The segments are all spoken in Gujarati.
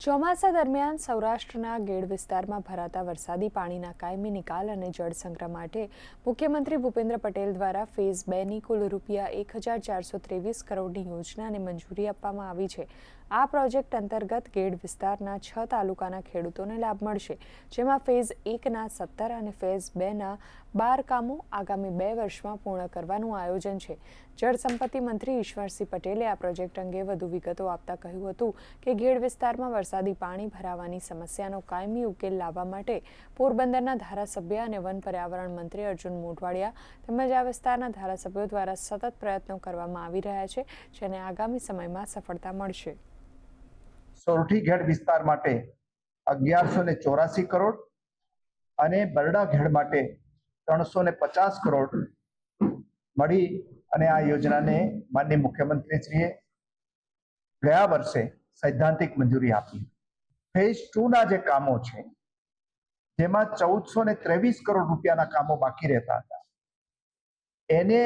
ચોમાસા દરમિયાન સૌરાષ્ટ્રના ગેડ વિસ્તારમાં ભરાતા વરસાદી પાણીના કાયમી નિકાલ અને જળ સંગ્રહ માટે મુખ્યમંત્રી ભૂપેન્દ્ર પટેલ દ્વારા ફેઝ 2ની કુલ ₹1423 કરોડની યોજનાને મંજૂરી આપવામાં આવી છે। આ પ્રોજેક્ટ અંતર્ગત ગેડ વિસ્તારના 6 તાલુકાના ખેડૂતોને લાભ મળશે, જેમાં ફેઝ 1ના 17 અને ફેઝ 2ના 12 કામો આગામી 2 વર્ષમાં પૂર્ણ કરવાનું આયોજન છે। જળસંપત્તિ મંત્રી ઈશ્વરસિંહ પટેલે આ પ્રોજેક્ટ અંગે વધુ વિગતો આપતા કહ્યું હતું કે ગેડ વિસ્તારમાં વરસાદી પાણી ભરાવાની સમસ્યાનો કાયમી ઉકેલ લાવવા માટે પોરબંદરના ધારાસભ્ય અને વન પર્યાવરણ મંત્રી અર્જુન મોઢવાડિયા તેમજ આ વિસ્તારના ધારાસભ્યો દ્વારા સતત પ્રયત્નો કરવામાં આવી રહ્યા છે, જેને આગામી સમયમાં સફળતા મળશે। સોરઠી ઘેડ વિસ્તાર માટે 1184 કરોડ અને બરડા ઘેડ માટે 350 કરોડ મળી અને આ યોજનાને માનનીય મુખ્યમંત્રીશ્રીએ ગયા વર્ષે સૈદ્ધાંતિક મંજૂરી આપી। ફેઝ 2ના જે કામો છે જેમાં 1423 કરોડ રૂપિયાના કામો બાકી રહેતા હતા, એને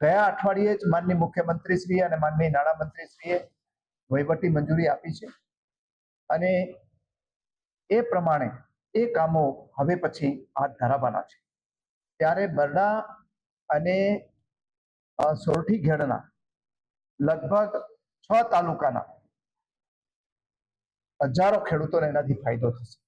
ગયા અઠવાડિયે જ માનનીય મુખ્યમંત્રીશ્રી અને માનનીય નાણામંત્રીશ્રીએ વહીવટી મંજૂરી આપી છે અને એ પ્રમાણે એ કામો હવે પછી હાથ ધરાવવાના છે। ત્યારે બરડા અને સોરઠી ઘેડના લગભગ 6 તાલુકાના હજારો ખેડૂતોને એનાથી ફાયદો થશે।